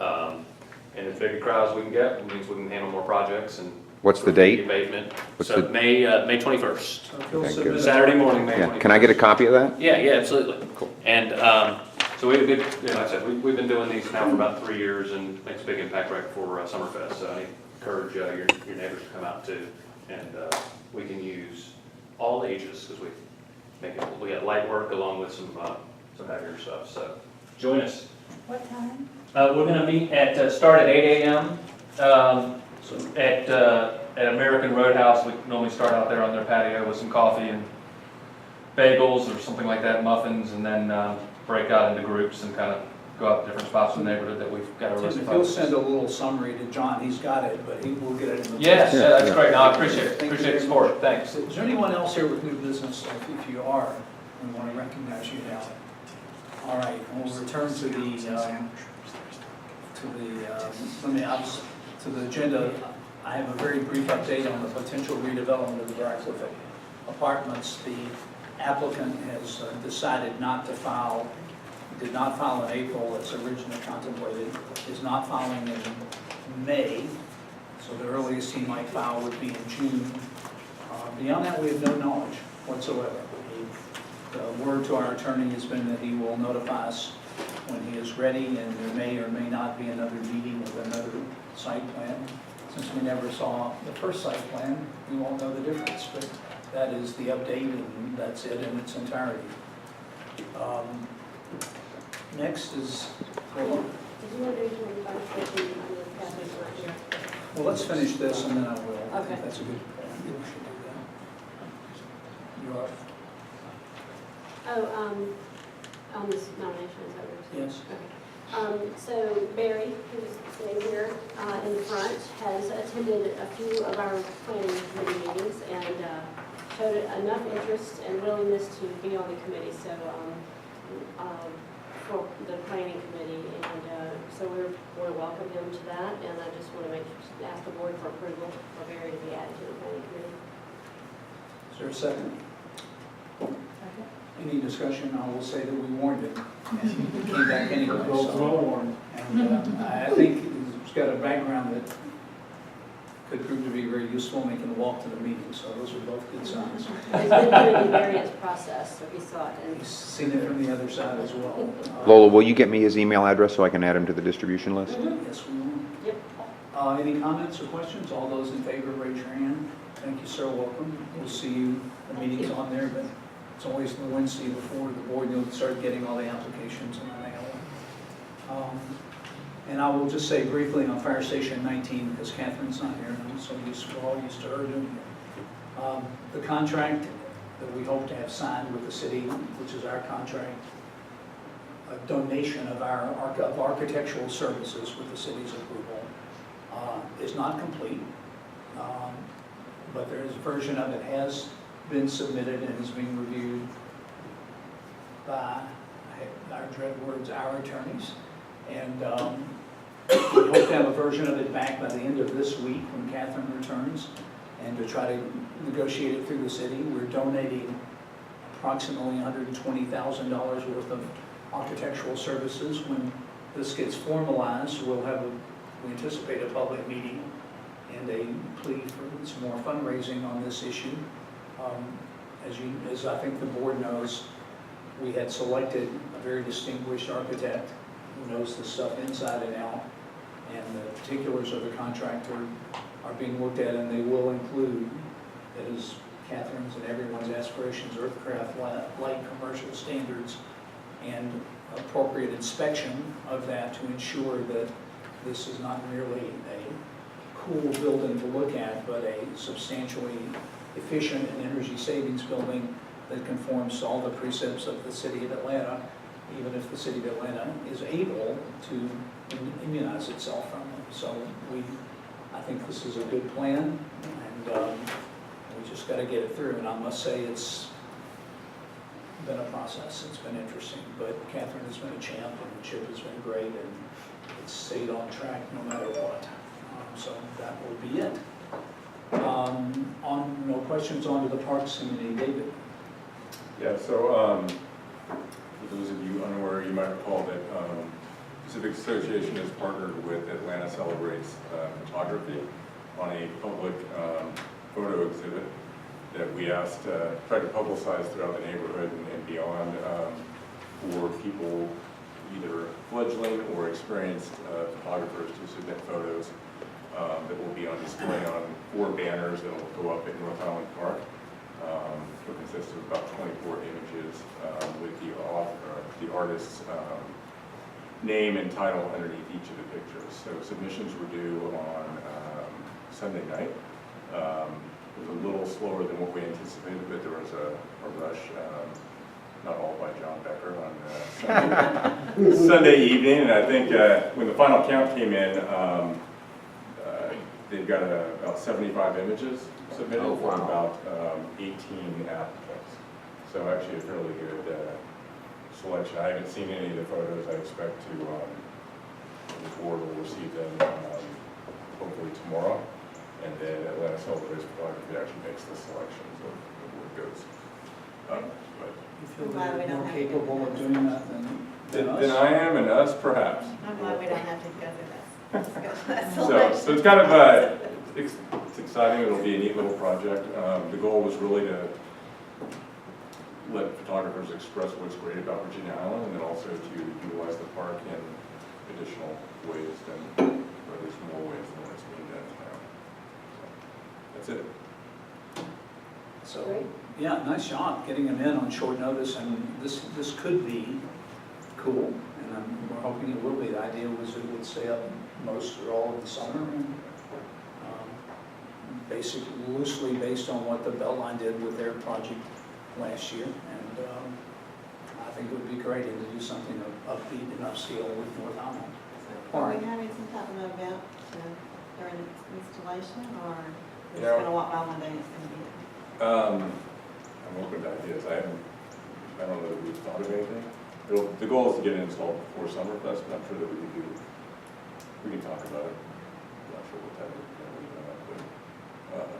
And as big a crowd as we can get, it means we can handle more projects and. What's the date? Abatement. What's So the- May 21st, So if you'll Okay, submit good. a- Saturday morning, May 21st. Yeah, can I get a copy of that? Yeah, absolutely. Cool. And so we have a good, like I said, we've been doing these now for about 3 years and makes a big impact right before Summerfest. So I encourage your neighbors to come out too. And we can use all ages because we got light work along with some heavier stuff. So join us. What time? We're going to meet start at 8 a.m. At American Roadhouse. We normally start out there on their patio with some coffee and bagels or something like that, muffins, and then break out into groups and kind of go out to different spots in the neighborhood that we've got a list If of. you'll send a little summary to John, he's got it, but he will get it in the. Yes, Yeah, that's yeah. great. No, I appreciate it. Thank you Appreciate the very support. much. Thanks. Is there anyone else here with new business? If you are, we want to recognize you now. All right, we'll return to the agenda. I have a very brief update on the potential redevelopment of the Briarcliff Apartments. The applicant has decided did not file in April as originally contemplated, is not filing in May, so the earliest he might file would be in June. Beyond that, we have no knowledge whatsoever. The word to our attorney has been that he will notify us when he is ready, and there may or may not be another meeting with another site plan. Since we never saw the first site plan, we won't know the difference, but that is the update, and that's it in its entirety. Next is, Did you want to do your question? well, let's finish this and then I will. I think Okay. that's a good point. We should do that. You are? On this nomination, is that what you're saying? Yes. Okay. So Barry, who's sitting here in the front, has attended a few of our planning committee meetings and showed enough interest and willingness to be on the committee, so for the planning committee, and so we want to welcome him to that, and I just want to ask the board for approval for Barry to be added to the planning committee. Is there a second? Any discussion? I will say that we warned him, and he came back anyway. So, and I think he's got a background that could prove to be very useful, and he can walk to the meeting, so those are both good signs. He's been doing the variance process, so he saw it, and He's seen it from the other side as well. Lola, will you get me his email address so I can add him to the distribution list? Yes, we will. Yep. Any comments or questions? All those in favor, raise your hand. Thank you, sir. Welcome. We'll see you. The meeting's on there, but it's always the Wednesday before the board. You'll start getting all the applications in the mail. And I will just say briefly on Fire Station 19, because Catherine's not here, and I'm so used, we're all used to her doing it. The contract that we hope to have signed with the city, which is our contract, a donation of our architectural services with the city's approval, is not complete. But there is a version of it has been submitted and is being reviewed by, our dread words, our attorneys. And we hope to have a version of it back by the end of this week when Catherine returns, and to try to negotiate it through the city. We're donating approximately $120,000 worth of architectural services. When this gets formalized, we anticipate a public meeting and a plea for some more fundraising on this issue. As I think the board knows, we had selected a very distinguished architect who knows this stuff inside and out, and the particulars of the contract are being looked at, and they will include, as Catherine's and everyone's aspirations, earthcraft, light commercial standards, and appropriate inspection of that to ensure that this is not merely a cool building to look at, but a substantially efficient and energy savings building that conforms to all the precepts of the city of Atlanta, even if the city of Atlanta is able to immunize itself from them. So I think this is a good plan, and we just got to get it through. And I must say it's been a process. It's been interesting, but Catherine has been a champ, and Chip has been great, and it's stayed on track no matter what. So that will be it. On no questions, on to the Parks Committee. David. Yeah, so for those of you unaware, you might recall that Pacific Association has partnered with Atlanta Celebrates Photography on a public photo exhibit that we asked, tried to publicize throughout the neighborhood and beyond for people, either fledgling or experienced photographers, to submit photos that will be on display on 4 banners that will go up at North Highland Park. It consists of about 24 images with the artist's name and title underneath each of the pictures. So submissions were due on Sunday night. It was a little slower than what we anticipated, but there was a rush, not all by John Becker, on Sunday evening. And I think when the final count came in, they've got about 75 images submitted from about 18 applicants. So actually a fairly good selection. I haven't seen any of the photos. I expect to, the board will receive them hopefully tomorrow. And then Atlanta Celebrates Photography actually makes the selections of where it goes. You feel that you're more capable of doing that than us? Than I am, and us perhaps. I'm glad we don't have to go through this. So it's kind of it's exciting. It'll be a neat little project. The goal was really to let photographers express what's great about Virginia-Highland, and then also to utilize the park in additional ways than, or at least more ways than what's being done now. So, that's it. So, yeah, nice job getting them in on short notice, and this could be cool, and we're hoping it will be. The idea was it would stay up most or all of the summer, and basically loosely based on what the Beltline did with their project last year, and I think it would be great to do something upbeat and upscale with North Highland. Are we having some type of event during the installation, or we're You just know, going to walk by one day and it's going to be it? I'm open to ideas. I don't know that we've thought of anything. The goal is to get it installed before Summerfest, but I'm sure that we can talk about it. I'm not sure what type of thing we're going to have, but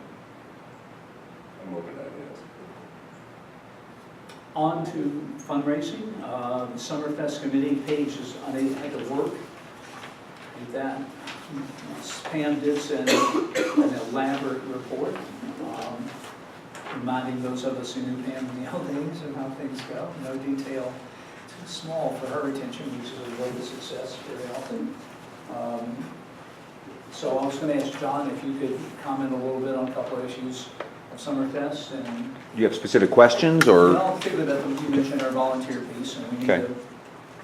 I'm open to ideas. On to fundraising. The Summerfest committee page is had to work with that. Pam did send an elaborate report, reminding those of us who knew Pam in the old days of how things go. No detail too small for her attention, which is a way to success very often. So I was going to ask John if you could comment a little bit on a couple of issues of Summerfest. And Do you have specific questions, or? well, particularly that you mentioned our volunteer piece, and we need Okay. to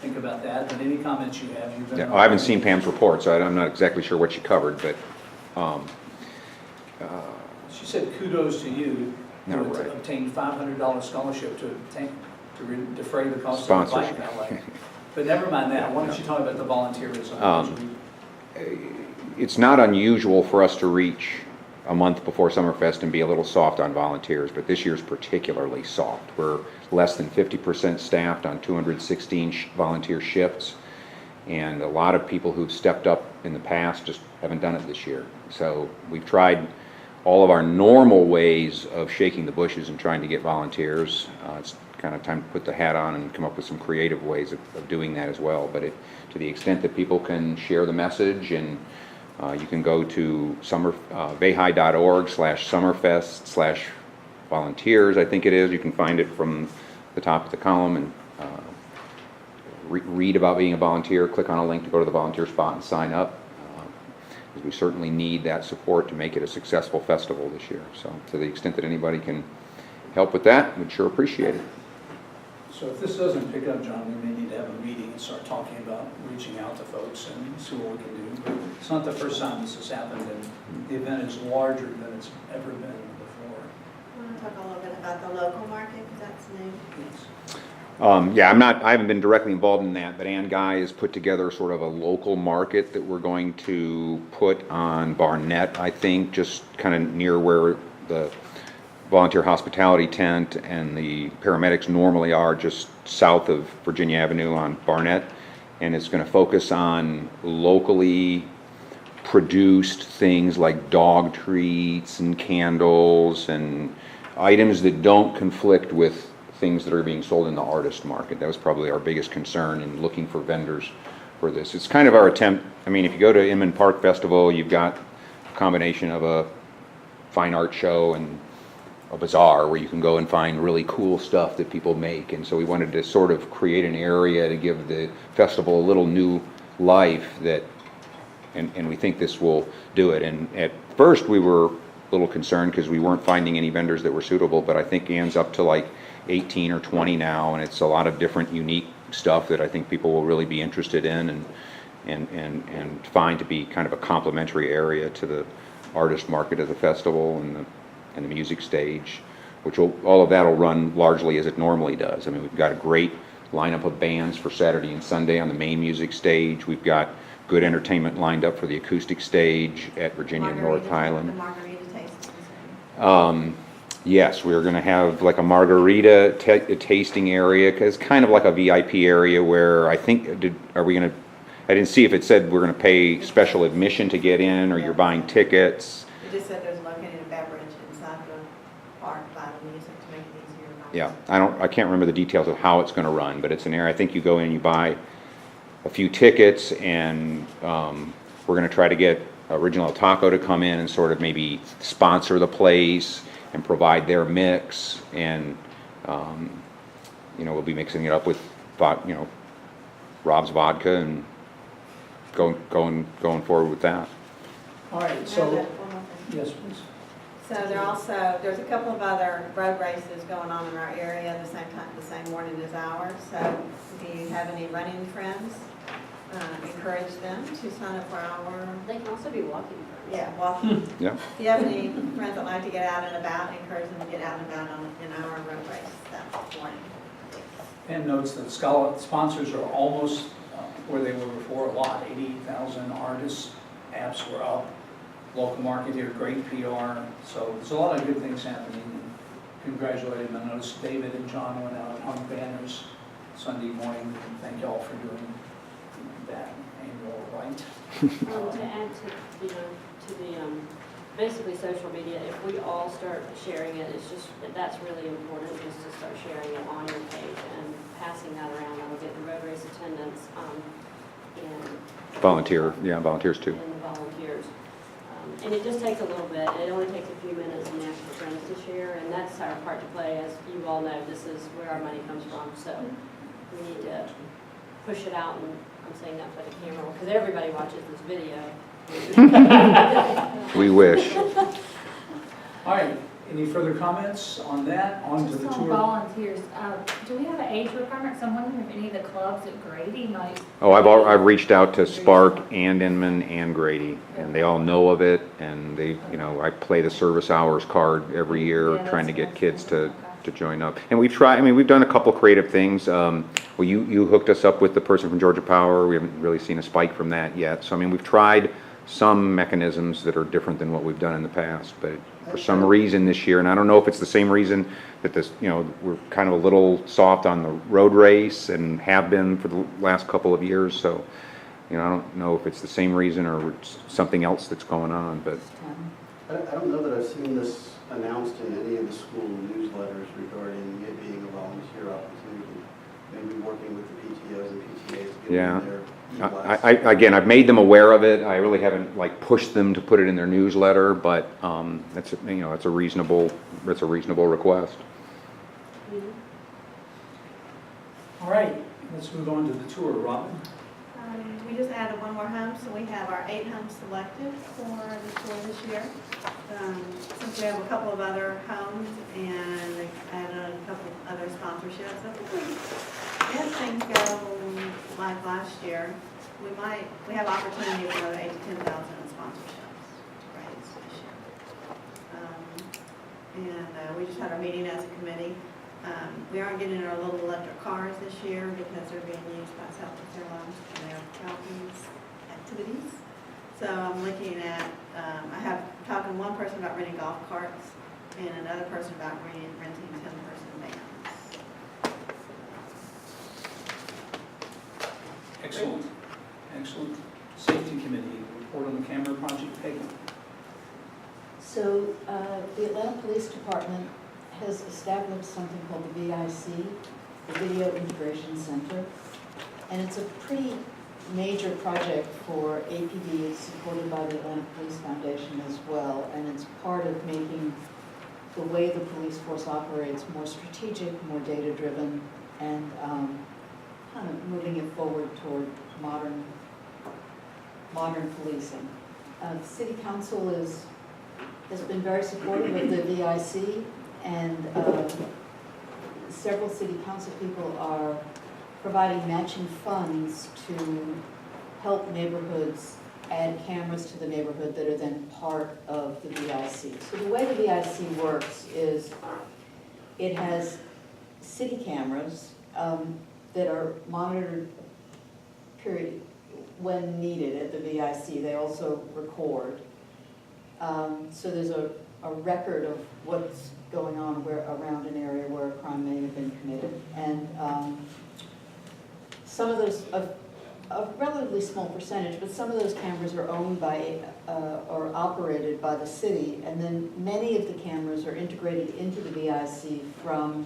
think about that. But any comments you have, you've been. Yeah, I haven't seen Pam's report, so I'm not exactly sure what she covered, but, She said kudos to you No, to right. obtain $500 scholarship to defray the cost of the Sponsorship. bike valet. But never mind that, why don't you talk about the volunteerism? it's not unusual for us to reach a month before Summerfest and be a little soft on volunteers, but this year's particularly soft. We're less than 50% staffed on 216 volunteer shifts, and a lot of people who've stepped up in the past just haven't done it this year. So we've tried all of our normal ways of shaking the bushes and trying to get volunteers. It's kind of time to put the hat on and come up with some creative ways of doing that as well. But to the extent that people can share the message, and you can go to vhi.org/summerfest/volunteers, I think it is. You can find it from the top of the column and read about being a volunteer. Click on a link to go to the volunteer spot and sign up. Because we certainly need that support to make it a successful festival this year. So to the extent that anybody can help with that, we'd sure appreciate it. So if this doesn't pick up, John, we may need to have a meeting and start talking about reaching out to folks and see what we can do. But it's not the first time this has happened, and the event is larger than it's ever been before. I want to talk a little bit about the local market, because that's new. Yeah, I haven't been directly involved in that, but Ann Guy has put together sort of a local market that we're going to put on Barnett, I think, just kind of near where the volunteer hospitality tent and the paramedics normally are, just south of Virginia Avenue on Barnett. And it's going to focus on locally produced things like dog treats and candles and items that don't conflict with things that are being sold in the artist market. That was probably our biggest concern in looking for vendors for this. It's kind of our attempt. I mean, if you go to Inman Park Festival, you've got a combination of a fine art show and a bazaar where you can go and find really cool stuff that people make. And so we wanted to sort of create an area to give the festival a little new life that, and we think this will do it. And at first we were a little concerned because we weren't finding any vendors that were suitable, but I think Ann's up to like 18 or 20 now, and it's a lot of different unique stuff that I think people will really be interested in and find to be kind of a complementary area to the artist market of the festival and the music stage, which all of that will run largely as it normally does. I mean, we've got a great lineup of bands for Saturday and Sunday on the main music stage. We've got good entertainment lined up for the acoustic stage at Virginia-Highland. The margarita tasting. Yes, we're going to have like a margarita tasting area, because it's kind of like a VIP area where I think, I didn't see if it said we're going to pay special admission to get in, or you're buying tickets. You just said there's located a beverage inside the park by the music to make it easier. Yeah, I can't remember the details of how it's going to run, but it's an area. I think you go in and you buy a few tickets, and we're going to try to get Original Taco to come in and sort of maybe sponsor the place and provide their mix, and we'll be mixing it up with Rob's vodka and going forward with that. All right, so, yes, please. So there's a couple of other road races going on in our area at the same time, the same morning as ours. So do you have any running friends? Encourage them to sign up for our. They can also be walking. Yeah, walking. Yeah. If you have any friends that like to get out and about, encourage them to get out and about in our road race that morning. And notes that sponsors are almost where they were before, a lot. 80,000 artists, apps were up. Local market here, great PR. So there's a lot of good things happening. And congratulate them. I noticed David and John went out and hung banners Sunday morning. And thank y'all for doing that annual right. To add to the basically social media, if we all start sharing it, that's really important, just to start sharing it on your page and passing that around. That'll get the road race attendance and volunteers too. And the volunteers. And it just takes a little bit. It only takes a few minutes and ask for friends to share, and that's our part to play. As you all know, this is where our money comes from, so we need to push it out. And I'm saying that for the camera because everybody watches this video. We wish. All right, Any further comments on that? On to the Just on tour. volunteers, do we have an age requirement? So I'm wondering if any of the clubs at Grady might. Oh, I've reached out to Spark and Inman and Grady, and they all know of it, and they, you know, I play the service hours card every year, Yeah, trying to that's get kids to okay. join up. And we've tried, I mean, we've done a couple creative things. Well, you hooked us up with the person from Georgia Power. We haven't really seen a spike from that yet. So, I mean, we've tried some mechanisms that are different than what we've done in the past, but for some reason this year, and I don't know if it's the same reason that this, you know, we're kind of a little soft on the road race and have been for the last couple of years. So, you know, I don't know if it's the same reason or it's something else that's going on, but. I don't know that I've seen this announced in any of the school newsletters regarding it being a volunteer opportunity. Maybe working with the PTOs and PTAs, giving Yeah. them their Again, I've made them aware of it. I really haven't like pushed them to put it in their newsletter, but that's, you know, it's a reasonable request. All right, let's move on to the tour. Robin? We just added one more home, so we have our 8 homes selected for the tour this year. Since we have a couple of other homes and we added a couple of other sponsorships, I think if things go like last year, we have opportunity for another 8,000 to 10,000 in sponsorships to raise this year. And we just had our meeting as a committee. We aren't getting our little electric cars this year because they're being used by Southwest Airlines for their Falcons activities. So I'm looking at, I have talking to one person about renting golf carts and another person about renting 10-person vans. Excellent. Excellent. Safety Committee, report on the camera project. Peggy? So the Atlanta Police Department has established something called the VIC, the Video Integration Center. And it's a pretty major project for APD. It's supported by the Atlanta Police Foundation as well. And it's part of making the way the police force operates more strategic, more data-driven, and kind of moving it forward toward modern policing. The City Council has been very supportive of the VIC, and several City Council people are providing matching funds to help neighborhoods add cameras to the neighborhood that are then part of the VIC. So the way the VIC works is it has city cameras that are monitored period when needed at the VIC. They also record. So there's a record of what's going on around an area where a crime may have been committed. And some of those, a relatively small percentage, but some of those cameras are owned by or operated by the city, and then many of the cameras are integrated into the VIC from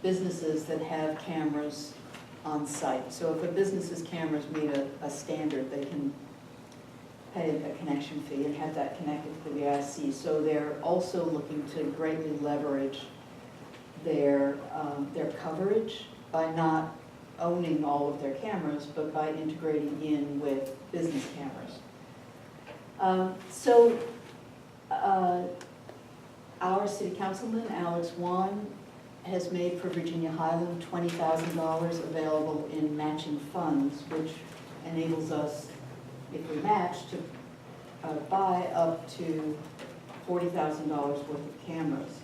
businesses that have cameras on site. So if a business's cameras meet a standard, they can pay a connection fee and have that connected to the VIC. So they're also looking to greatly leverage their coverage by not owning all of their cameras, but by integrating in with business cameras. Our city councilman, Alex Wan, has made for Virginia-Highland $20,000 available in matching funds, which enables us, if we match, to buy up to $40,000 worth of cameras.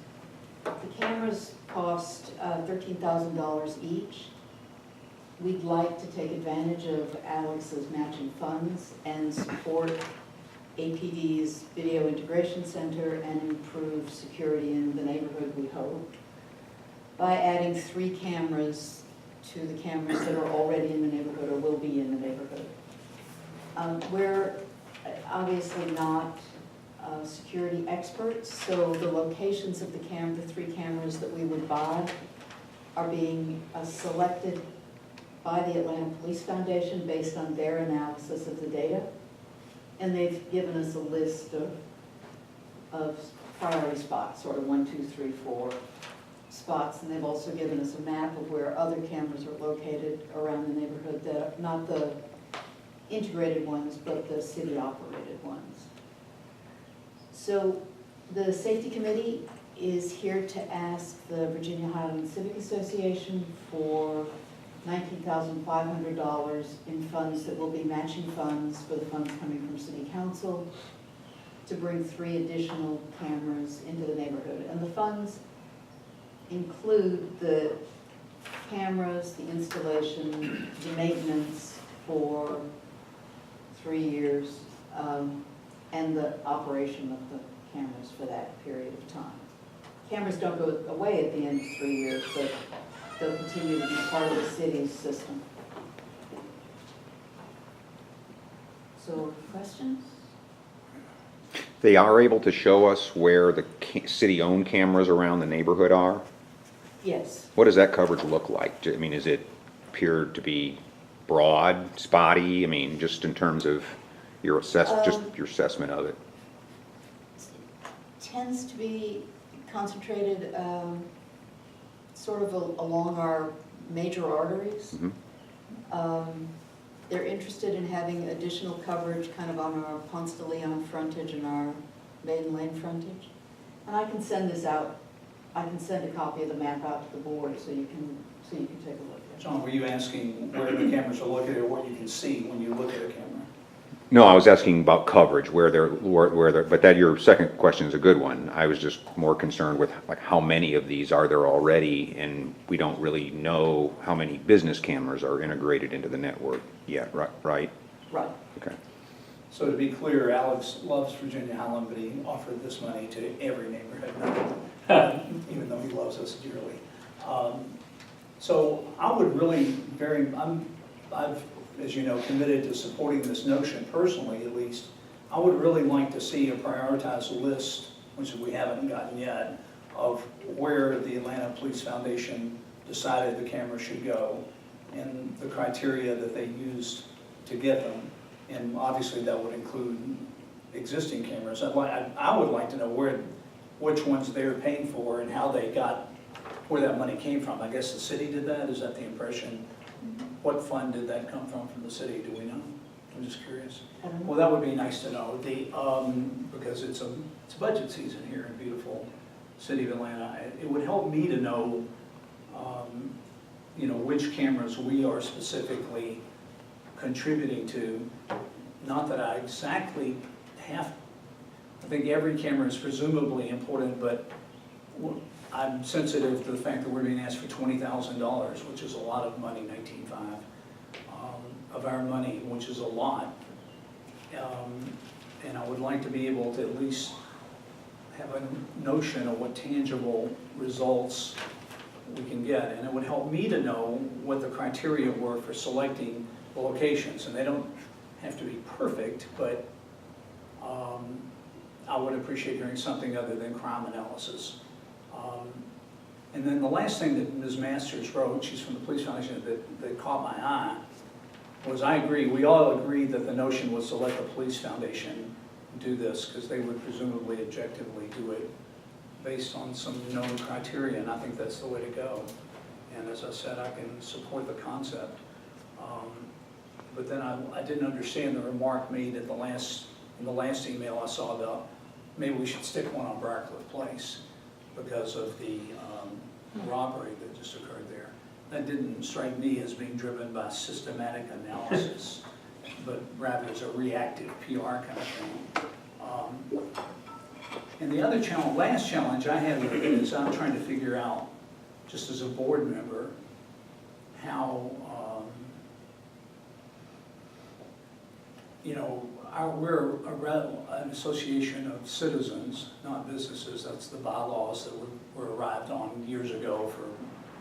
The cameras cost $13,000 each. We'd like to take advantage of Alex's matching funds and support APD's Video Integration Center and improve security in the neighborhood, we hope, by adding 3 cameras to the cameras that are already in the neighborhood or will be in the neighborhood. We're obviously not security experts, so the locations of the 3 cameras that we would buy are being selected by the Atlanta Police Foundation based on their analysis of the data. And they've given us a list of priority spots, sort of 1, 2, 3, 4 spots. And they've also given us a map of where other cameras are located around the neighborhood, that not the integrated ones, but the city-operated ones. So the safety committee is here to ask the Virginia-Highland Civic Association for $19,500 in funds that will be matching funds for the funds coming from City Council to bring 3 additional cameras into the neighborhood. And the funds include the cameras, the installation, the maintenance for 3 years, and the operation of the cameras for that period of time. Cameras don't go away at the end of 3 years, but they'll continue to be part of the city's system. So, questions? They are able to show us where the city-owned cameras around the neighborhood are? Yes. What does that coverage look like? I mean, is it appear to be broad, spotty? I mean, just in terms of your just your assessment of it. Tends to be concentrated sort of along our major arteries. Mm-hmm. They're interested in having additional coverage kind of on our Ponce de Leon frontage and our Maiden Lane frontage. And I can send this out. I can send a copy of the map out to the board so you can take a look at it. John, were you asking where the cameras are located or what you can see when you look at a camera? No, I was asking about coverage, where they're, but that your second question is a good one. I was just more concerned with like how many of these are there already, and we don't really know how many business cameras are integrated into the network yet, right? Right. Okay. So to be clear, Alex loves Virginia-Highland, but he offered this money to every neighborhood, even though he loves us dearly. So I would really I've, as you know, committed to supporting this notion personally, at least. I would really like to see a prioritized list, which we haven't gotten yet, of where the Atlanta Police Foundation decided the camera should go and the criteria that they used to get them. And obviously that would include existing cameras. I would like to know which ones they're paying for and how they got, where that money came from. I guess the city did that, is that the impression? What fund did that come from the city, do we know? I'm just curious. Well, that would be nice to know, because it's budget season here in beautiful city of Atlanta. It would help me to know, which cameras we are specifically contributing to. Not that I exactly have, I think every camera is presumably important, but I'm sensitive to the fact that we're being asked for $20,000, which is a lot of money, 19.5, of our money, which is a lot. And I would like to be able to at least have a notion of what tangible results we can get. And it would help me to know what the criteria were for selecting the locations. And they don't have to be perfect, but I would appreciate hearing something other than crime analysis. And then the last thing that Ms. Masters wrote, she's from the Police Foundation, that caught my eye, was I agree, we all agreed that the notion was to let the Police Foundation do this, because they would presumably objectively do it based on some known criteria, and I think that's the way to go. And as I said, I can support the concept. But then I didn't understand the remark made in the last email I saw about maybe we should stick one on Briarcliff Place because of the robbery that just occurred there. That didn't strike me as being driven by systematic analysis, but rather as a reactive PR kind of thing. And the other challenge, last challenge I had with it is I'm trying to figure out, just as a board member, how, we're an association of citizens, not businesses. That's the bylaws that were arrived on years ago for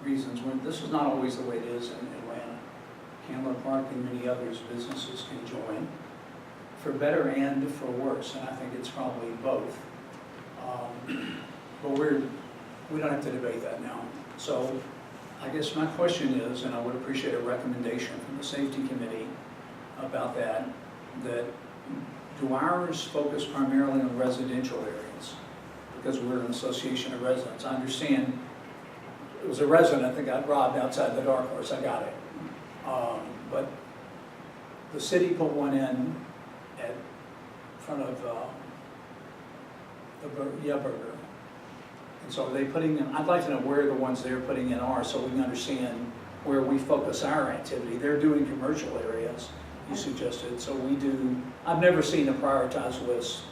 reasons when this is not always the way it is in Atlanta. Candler Park and many others, businesses can join for better and for worse, and I think it's probably both. But we don't have to debate that now. So I guess my question is, and I would appreciate a recommendation from the safety committee about that do ours focus primarily on residential areas? Because we're an association of residents. I understand it was a resident that got robbed outside the Dark Horse, I got it. But the city put one in at front of the Burger. And so are they putting them, I'd like to know where the ones they're putting in are, so we can understand where we focus our activity. They're doing commercial areas, you suggested, so we do, I've never seen a prioritized list